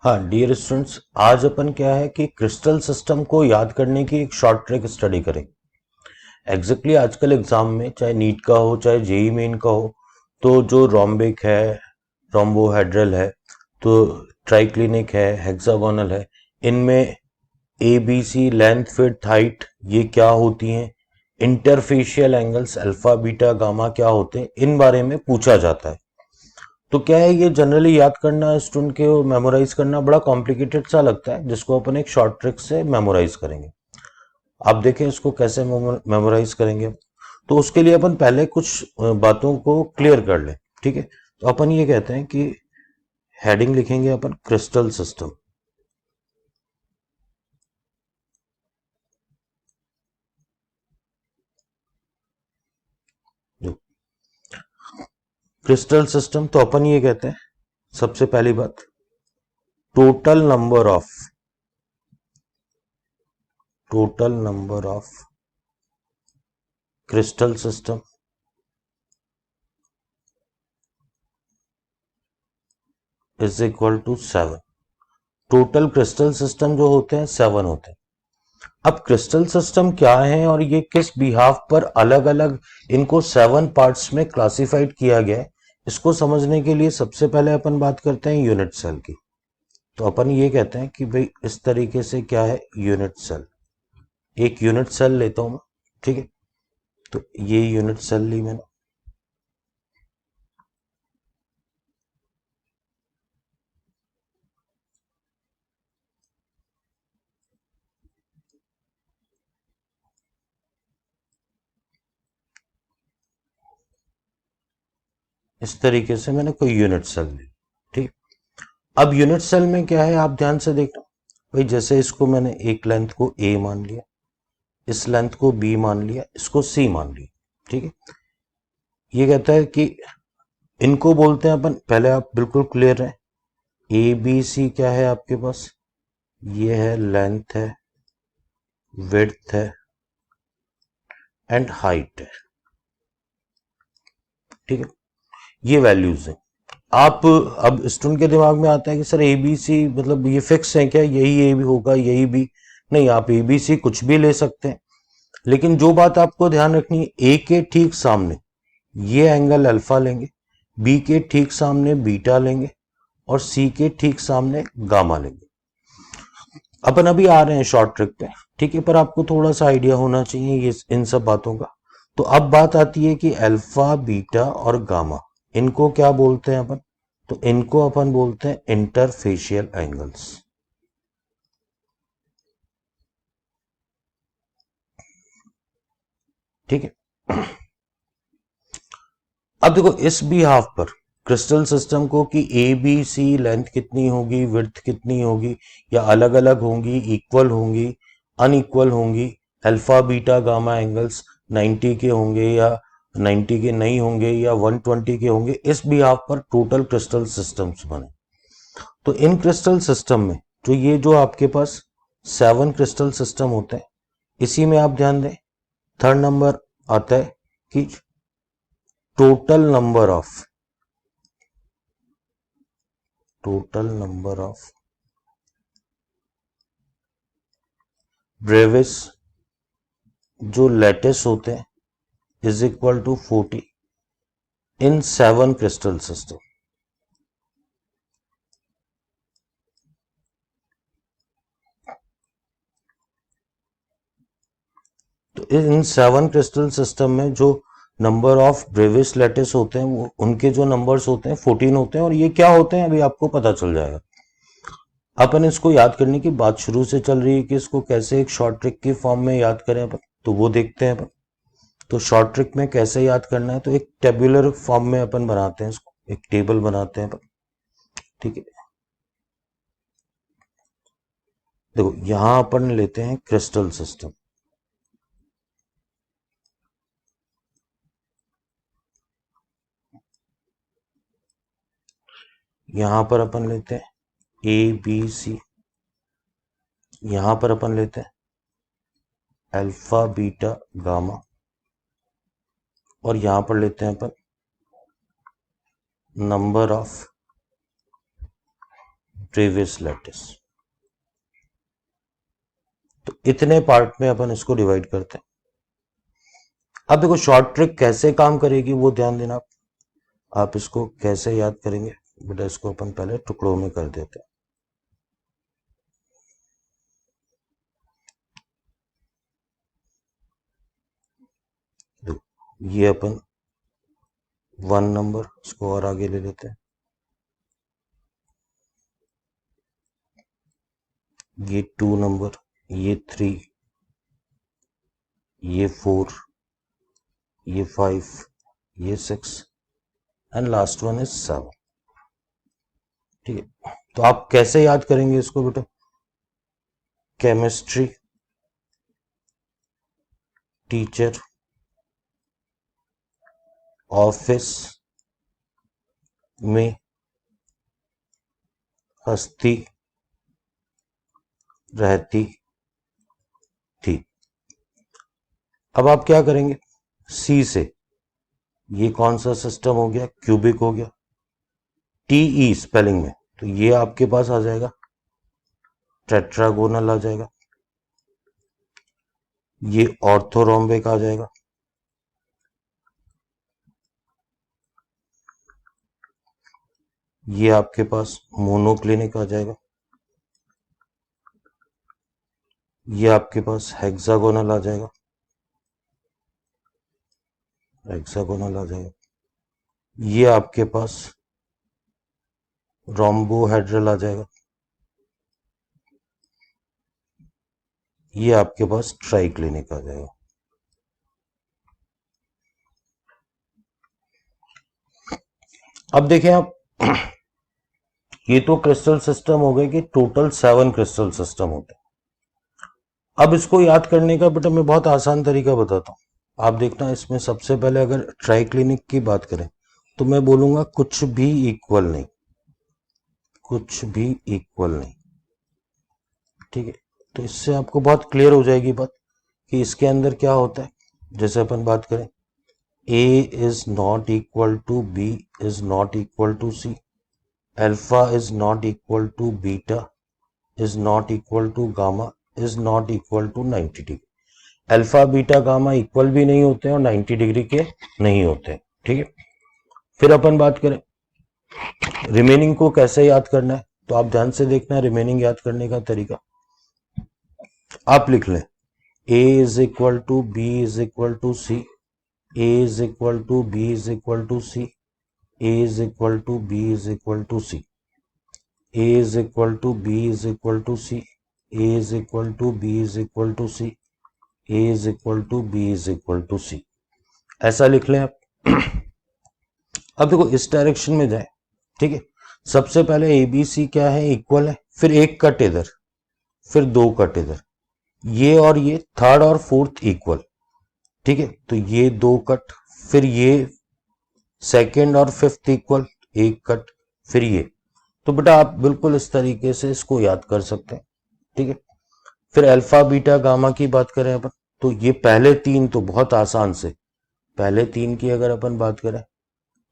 हाँ dear students, आज अपन क्या है कि क्रिस्टल सिस्टम को याद करने की एक शॉर्ट ट्रिक स्टडी करें। एग्जैक्टली आजकल एग्जाम में चाहे नीट का हो चाहे जेई मेन का हो, तो जो रोम्बिक है, रोम्बोहेड्रल है, तो ट्राइक्लिनिक है, हेक्सागोनल है, इनमें A B C length width height ये क्या होती हैं, interfacial angles alpha beta gamma क्या होते हैं, इन बारे में पूछा जाता है। तो क्या है, ये जनरली याद करना स्टूडेंट के मेमोराइज करना बड़ा कॉम्प्लिकेटेड सा लगता है, जिसको अपन एक शॉर्ट ट्रिक से मेमोराइज करेंगे। आप देखें इसको कैसे मेमोराइज करेंगे। तो उसके लिए अपन पहले कुछ बातों को क्लियर कर लें। ठीक है, तो अपन ये कहते हैं कि हेडिंग लिखेंगे अपन क्रिस्टल सिस्टम। जो क्रिस्टल सिस्टम, तो अपन ये कहते हैं सबसे पहली बात, total number of crystal system is equal to 7। Total crystal system जो होते हैं 7 होते हैं। अब क्रिस्टल सिस्टम क्या है और ये किस बिहाफ पर अलग अलग इनको 7 पार्ट्स में क्लासिफाइड किया गया है, इसको समझने के लिए सबसे पहले अपन बात करते हैं यूनिट सेल की। तो अपन ये कहते हैं कि भाई इस तरीके से क्या है, यूनिट सेल। एक यूनिट सेल लेता हूं मैं। ठीक है, तो ये यूनिट सेल ली मैंने। इस तरीके से मैंने कोई यूनिट सेल ली। ठीक। अब यूनिट सेल में क्या है, आप ध्यान से देखना। भाई जैसे इसको मैंने एक लेंथ को ए मान लिया, इस लेंथ को बी मान लिया, इसको सी मान लिया। ठीक है, ये कहता है कि इनको बोलते हैं अपन, पहले आप बिल्कुल क्लियर है, ए बी सी क्या है आपके पास, ये है लेंथ है, विड्थ है एंड हाइट है। ठीक है, ये वैल्यूज है। आप अब स्टूडेंट के दिमाग में आता है कि सर ए बी सी मतलब ये फिक्स है क्या, यही ए भी होगा यही बी? नहीं, आप ए बी सी कुछ भी ले सकते हैं, लेकिन जो बात आपको ध्यान रखनी है, ए के ठीक सामने ये एंगल अल्फा लेंगे, बी के ठीक सामने बीटा लेंगे और सी के ठीक सामने गामा लेंगे। अपन अभी आ रहे हैं शॉर्ट ट्रिक पे। ठीक है, पर आपको थोड़ा सा आइडिया होना चाहिए ये इन सब बातों का। तो अब बात आती है कि अल्फा बीटा और गामा, इनको क्या बोलते हैं अपन? तो इनको अपन बोलते हैं इंटरफेशियल एंगल्स। ठीक है, अब देखो इस भी हाफ पर क्रिस्टल सिस्टम को कि ए बी सी लेंथ कितनी होगी, विड्थ कितनी होगी, या अलग अलग होंगी, इक्वल होंगी, अनइक्वल होंगी, अल्फा बीटा गामा एंगल्स 90 के होंगे या 90 के नहीं होंगे या 120 के होंगे, इस भी हाफ पर टोटल क्रिस्टल सिस्टम्स बने। तो इन क्रिस्टल सिस्टम में जो ये जो आपके पास 7 क्रिस्टल सिस्टम होते हैं, इसी में आप ध्यान दें, थर्ड नंबर आता है कि टोटल नंबर ऑफ ब्रेविस जो लेटेस होते हैं is equal to 40 in 7 crystal system. तो इन 7 क्रिस्टल सिस्टम में जो नंबर ऑफ ब्रेविस लेटेस होते हैं, वो उनके जो नंबर्स होते हैं 14 होते हैं। और ये क्या होते हैं अभी आपको पता चल जाएगा। अपन इसको याद करने की बात शुरू से चल रही है कि इसको कैसे एक शॉर्ट ट्रिक की फॉर्म में याद करें अपन, तो वो देखते हैं अपन। तो शॉर्ट ट्रिक में कैसे याद करना है, तो एक टेबुलर फॉर्म में अपन बनाते हैं इसको, एक टेबल बनाते हैं अपन। ठीक है, देखो यहां अपन लेते हैं क्रिस्टल सिस्टम, यहां पर अपन लेते हैं ए बी सी, यहां पर अपन लेते हैं अल्फा बीटा गामा, और यहां पर लेते हैं अपन नंबर ऑफ ट्रेविस लैटिस। तो इतने पार्ट में अपन इसको डिवाइड करते हैं। अब देखो शॉर्ट ट्रिक कैसे काम करेगी वो ध्यान देना आप इसको कैसे याद करेंगे बेटा, इसको अपन पहले टुकड़ों में कर देते हैं। ये अपन 1 नंबर इसको और आगे ले लेते हैं, ये 2 नंबर, ये 3, ये 4, ये 5, ये 6 एंड लास्ट वन इज 7। ठीक है, तो आप कैसे याद करेंगे इसको बेटा? केमिस्ट्री टीचर ऑफिस में हंसती रहती थी। अब आप क्या करेंगे? सी से ये कौन सा सिस्टम हो गया? क्यूबिक हो गया, टीई स्पेलिंग में, तो ये आपके पास आ जाएगा टेट्रागोनल आ जाएगा, ये ऑर्थोरोम्बिक आ जाएगा, ये आपके पास मोनोक्लिनिक आ जाएगा, ये आपके पास हेक्सागोनल आ जाएगा, हेक्सागोनल आ जाएगा, ये आपके पास रोम्बोहेड्रल आ जाएगा, ये आपके पास ट्राइक्लिनिक आ जाएगा। अब देखें आप, ये तो क्रिस्टल सिस्टम हो गए कि टोटल 7 क्रिस्टल सिस्टम होते हैं। अब इसको याद करने का बेटा मैं बहुत आसान तरीका बताता हूं। आप देखना, इसमें सबसे पहले अगर ट्राइक्लिनिक की बात करें तो मैं बोलूंगा कुछ भी इक्वल नहीं, कुछ भी इक्वल नहीं। ठीक है, तो इससे आपको बहुत क्लियर हो जाएगी बात कि इसके अंदर क्या होता है। जैसे अपन बात करें, A is not equal to B is not equal to C, alpha is not equal to beta is not equal to gamma is not equal to 90 degree. Alpha beta gamma equal भी नहीं होते हैं और 90 degree के नहीं होते हैं। ठीक है, फिर अपन बात करें रिमेनिंग को कैसे याद करना है, तो आप ध्यान से देखना है रिमेनिंग याद करने का तरीका। आप लिख लें A is equal to B is equal to C, A is equal to B is equal to C, A is equal to B is equal to C, A is equal to B is equal to C, A is equal to B is equal to C, A is equal to B is equal to C, ऐसा लिख लें आप। अब देखो इस direction में जाए। ठीक है, सबसे पहले ABC क्या है? इक्वल है, फिर एक कट इधर, फिर 2 कट इधर, ये और ये थर्ड और फोर्थ इक्वल। ठीक है, तो ये 2 कट, फिर ये सेकेंड और फिफ्थ इक्वल, एक कट, फिर ये। तो बेटा आप बिल्कुल इस तरीके से इसको याद कर सकते हैं। ठीक है, फिर अल्फा बीटा गामा की बात करें अपन, तो ये पहले 3 तो बहुत आसान से, पहले 3 की अगर अपन बात करें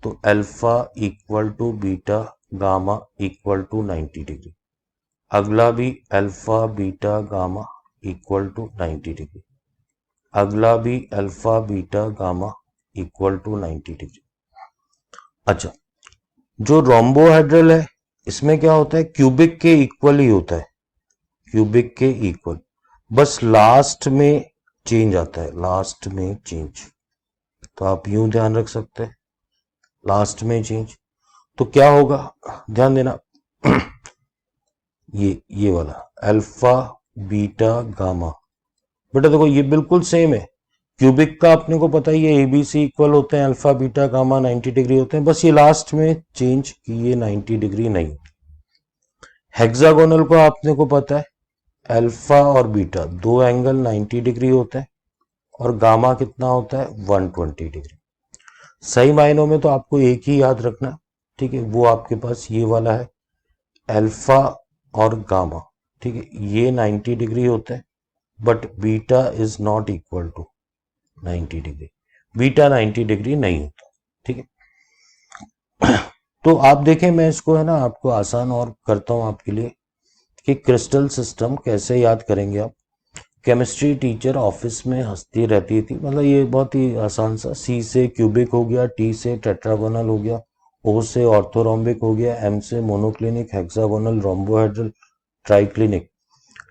तो alpha equal to beta gamma equal to 90 degree, अगला भी alpha beta gamma equal to 90 degree, अगला भी alpha beta gamma equal to 90 degree. अच्छा, जो रोम्बोहेड्रल है इसमें क्या होता है? क्यूबिक के इक्वल ही होता है, क्यूबिक के इक्वल, बस लास्ट में चेंज आता है, लास्ट में चेंज। तो आप यूं ध्यान रख सकते हैं, लास्ट में चेंज। तो क्या होगा, ध्यान देना, ये वाला अल्फा बीटा गामा, बेटा देखो ये बिल्कुल सेम है। क्यूबिक का अपने को पता ही है, ABC इक्वल होते हैं, अल्फा बीटा गामा 90 डिग्री होते हैं, बस ये लास्ट में चेंज कि ये 90 डिग्री नहीं। हेक्सागोनल को आपने को पता है, अल्फा और बीटा 2 एंगल 90 डिग्री होते हैं और गामा कितना होता है? 120 डिग्री। सही मायनों में तो आपको एक ही याद रखना। ठीक है, वो आपके पास ये वाला है अल्फा और गामा। ठीक है, ये 90 डिग्री होते हैं, but beta is not equal to 90 degree, beta 90 degree नहीं होता। ठीक है, तो आप देखें, मैं इसको है ना आपको आसान और करता हूं आपके लिए कि क्रिस्टल सिस्टम कैसे याद करेंगे आप। केमिस्ट्री टीचर ऑफिस में हंसती रहती थी, मतलब ये बहुत ही आसान सा। सी से क्यूबिक हो गया, टी से टेट्रागोनल हो गया, ओ से ऑर्थोरोम्बिक हो गया, एम से monoclinic, hexagonal, rhombohedral, triclinic.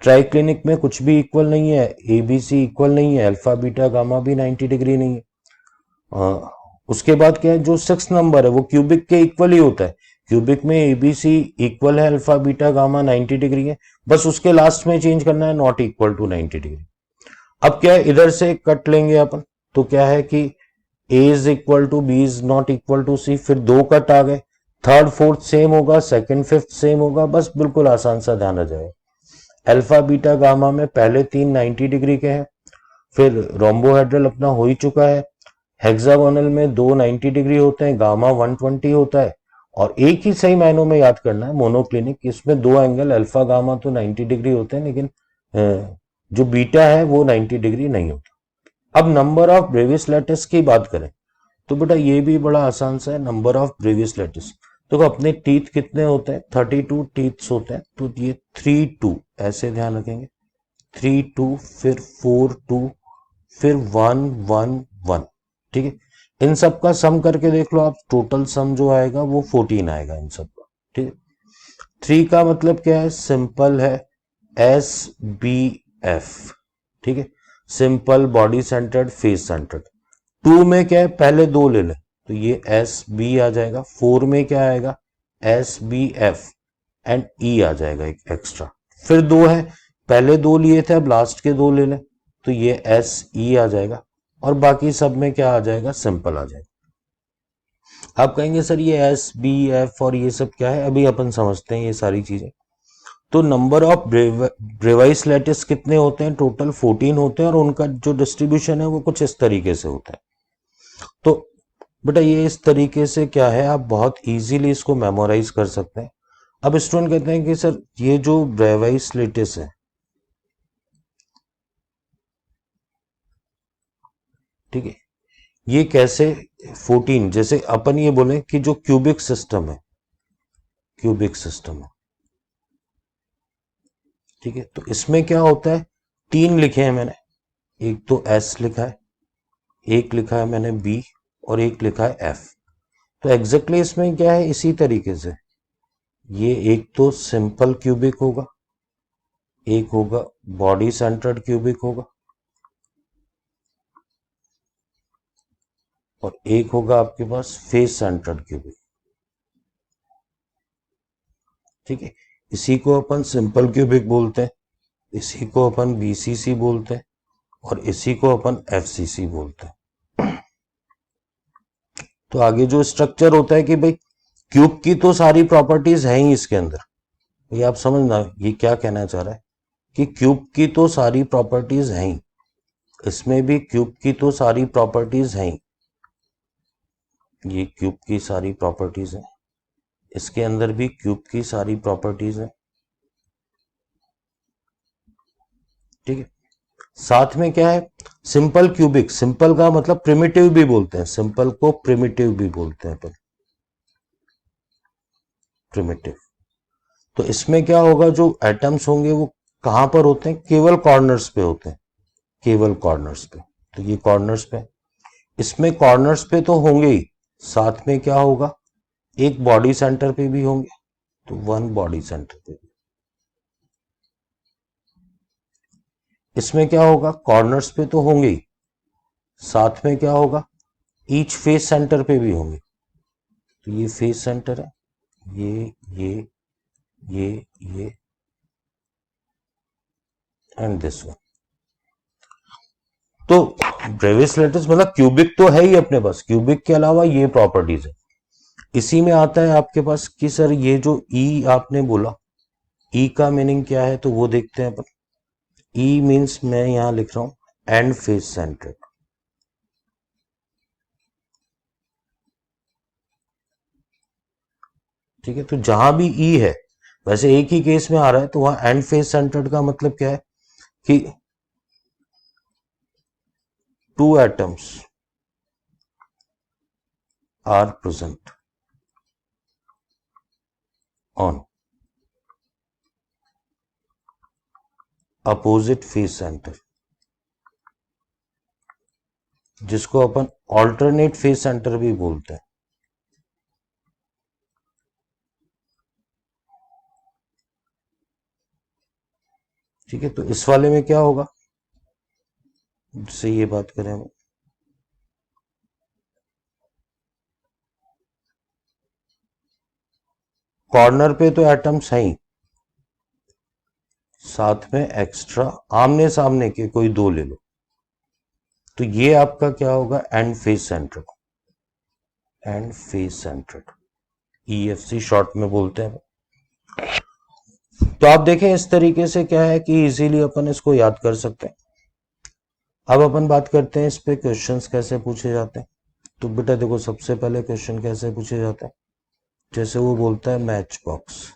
Triclinic में कुछ भी इक्वल नहीं है, ए बी सी इक्वल नहीं है, अल्फा बीटा गामा भी 90 डिग्री नहीं है। उसके बाद क्या है, जो 6 नंबर है वो क्यूबिक के इक्वल ही होता है। क्यूबिक में एबीसी इक्वल है, अल्फा बीटा गामा 90 डिग्री है, बस उसके लास्ट में चेंज करना है, नॉट इक्वल टू 90 डिग्री। अब क्या है, इधर से कट लेंगे अपन, तो क्या है कि A is equal to B is not equal to C, फिर दो कट आ गए, थर्ड फोर्थ सेम होगा, सेकंड फिफ्थ सेम होगा, बस बिल्कुल आसान सा, ध्यान आ जाए। अल्फा बीटा गामा में पहले तीन 90 डिग्री के हैं, फिर रोम्बोहेड्रल अपना हो ही चुका है। हेक्सागोनल में दो 90 डिग्री होते हैं, गामा 120 होता है। और एक ही सही मायनों में याद करना है, मोनोक्लिनिक, इसमें दो एंगल अल्फा गामा तो 90 डिग्री होते हैं, लेकिन जो बीटा है वो 90 डिग्री नहीं होता। अब नंबर ऑफ ब्रेवियस लेटर्स की बात करें, तो बेटा ये भी बड़ा आसान सा है, नंबर ऑफ ब्रेवियस लेटर्स। तो अपने टीथ कितने होते हैं, 32 टीथ्स होते हैं, तो ये 3 2 ऐसे ध्यान रखेंगे, 3 2, फिर 4 2, फिर 1 1 1। ठीक है, इन सब का सम करके देख लो आप, टोटल सम जो आएगा वो 14 आएगा इन सब का। ठीक है, 3 का मतलब क्या है, सिंपल है, एस बी एफ। ठीक है, simple, body centred, face centred. 2 में क्या है, पहले दो ले लें, तो ये एस बी आ जाएगा। 4 में क्या आएगा, एस बी एफ एंड ई आ जाएगा एक एक्स्ट्रा। फिर दो है, पहले दो लिए थे, अब लास्ट के दो ले लें, तो ये एस ई आ जाएगा। और बाकी सब में क्या आ जाएगा, सिंपल आ जाएगा। आप कहेंगे सर ये एस बी एफ और ये सब क्या है, अभी अपन समझते हैं ये सारी चीजें। तो नंबर ऑफ ब्रेवाइस लेटिस कितने होते हैं, टोटल 14 होते हैं, और उनका जो डिस्ट्रीब्यूशन है वो कुछ इस तरीके से होता है। तो बेटा ये इस तरीके से क्या है, आप बहुत इजीली इसको मेमोराइज कर सकते हैं। अब स्टूडेंट कहते हैं कि सर ये जो ब्रेवाइस लेटिस है, ठीक है, ये कैसे 14, जैसे अपन ये बोले कि जो क्यूबिक सिस्टम है, क्यूबिक सिस्टम है, ठीक है, तो इसमें क्या होता है, तीन लिखे हैं मैंने, एक तो एस लिखा है, एक लिखा है मैंने बी, और एक लिखा है एफ। तो एग्जैक्टली इसमें क्या है, इसी तरीके से ये एक तो सिंपल क्यूबिक होगा, एक होगा बॉडी सेंटर्ड क्यूबिक होगा, और एक होगा आपके पास फेस सेंटर्ड क्यूबिक। ठीक है, इसी को अपन सिंपल क्यूबिक बोलते हैं, इसी को अपन बीसीसी बोलते हैं, और इसी को अपन एफसीसी बोलते हैं। तो आगे जो स्ट्रक्चर होता है कि भाई क्यूब की तो सारी प्रॉपर्टीज हैं ही इसके अंदर, ये आप समझना ये क्या कहना चाह रहा है, कि क्यूब की तो सारी प्रॉपर्टीज हैं ही, इसमें भी क्यूब की तो सारी प्रॉपर्टीज हैं ही, ये क्यूब की सारी प्रॉपर्टीज हैं, इसके अंदर भी क्यूब की सारी प्रॉपर्टीज हैं। ठीक है, साथ में क्या है, सिंपल क्यूबिक, सिंपल का मतलब प्रिमिटिव भी बोलते हैं, सिंपल को प्रिमिटिव भी बोलते हैं अपन, प्रिमिटिव। तो इसमें क्या होगा, जो एटम्स होंगे वो कहां पर होते हैं, केवल कॉर्नर्स पे होते हैं, केवल कॉर्नर्स पे। तो ये कॉर्नर्स पे, इसमें कॉर्नर्स पे तो होंगे ही, साथ में क्या होगा, एक बॉडी सेंटर पे भी होंगे, तो वन बॉडी सेंटर पे भी। इसमें क्या होगा, कॉर्नर्स पे तो होंगे ही, साथ में क्या होगा, ईच फेस सेंटर पे भी होंगे। तो ये फेस सेंटर है, ये ये ये ये एंड दिस वन। तो ब्रेविस लेटिस मतलब क्यूबिक तो है ही अपने पास, क्यूबिक के अलावा ये प्रॉपर्टीज है। इसी में आता है आपके पास कि सर ये जो ई आपने बोला, ई का मीनिंग क्या है, तो वो देखते हैं अपन। ई मीन्स मैं यहां लिख रहा हूं एंड फेस सेंट्रिक। ठीक है, तो जहां भी ई है, वैसे एक ही केस में आ रहा है, तो वहां एंड फेस सेंटर्ड का मतलब क्या है कि two atoms are present, on opposite face centre, जिसको अपन ऑल्टरनेट फेस सेंटर भी बोलते हैं। ठीक है, तो इस वाले में क्या होगा, जिससे ये बात करें हम, कॉर्नर पे तो एटम्स हैं ही, साथ में एक्स्ट्रा आमने सामने के कोई दो ले लो, तो ये आपका क्या होगा, and face centre, and face centre, EFC short में बोलते हैं। तो आप देखें इस तरीके से क्या है कि इजीली अपन इसको याद कर सकते हैं। अब अपन बात करते हैं इस पे क्वेश्चंस कैसे पूछे जाते हैं। तो बेटा देखो, सबसे पहले क्वेश्चन कैसे पूछे जाते हैं, जैसे वो बोलता है मैच बॉक्स।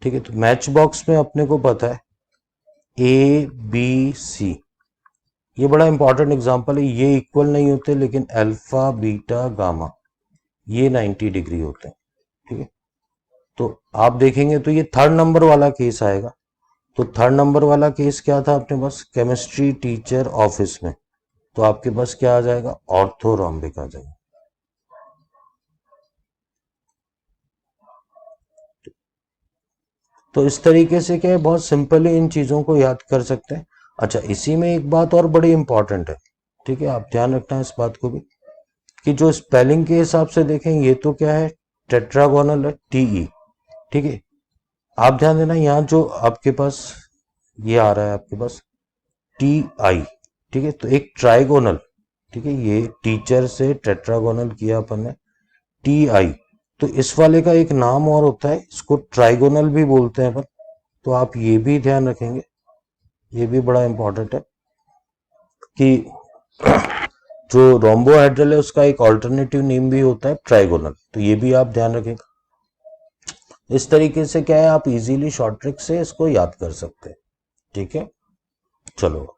ठीक है, तो मैच बॉक्स में अपने को पता है ABC, ये बड़ा इंपॉर्टेंट एग्जांपल है, ये इक्वल नहीं होते लेकिन अल्फा बीटा गामा ये 90 डिग्री होते हैं। ठीक है, तो आप देखेंगे तो ये थर्ड नंबर वाला केस आएगा। तो थर्ड नंबर वाला केस क्या था अपने पास, केमिस्ट्री टीचर ऑफिस में, तो आपके पास क्या आ जाएगा, ऑर्थोरोम्बिक आ जाएगा। तो इस तरीके से क्या है, बहुत सिंपली इन चीजों को याद कर सकते हैं। अच्छा, इसी में एक बात और बड़ी इंपॉर्टेंट है, ठीक है, आप ध्यान रखना है इस बात को भी, कि जो स्पेलिंग के हिसाब से देखें ये तो क्या है, टेट्रागोनल है, TE। ठीक है, आप ध्यान देना, यहाँ जो आपके पास ये आ रहा है आपके पास TI, ठीक है, तो एक ट्राइगोनल, ठीक है, ये टीचर से टेट्रागोनल किया अपन ने, TI, तो इस वाले का एक नाम और होता है, इसको ट्राइगोनल भी बोलते हैं अपन। तो आप ये भी ध्यान रखेंगे, ये भी बड़ा इंपॉर्टेंट है कि जो रोम्बोहेड्रल है उसका एक ऑल्टरनेटिव नेम भी होता है ट्राइगोनल, तो ये भी आप ध्यान रखेंगे। इस तरीके से क्या है, आप इजीली शॉर्ट ट्रिक से इसको याद कर सकते हैं। ठीक है, चलो।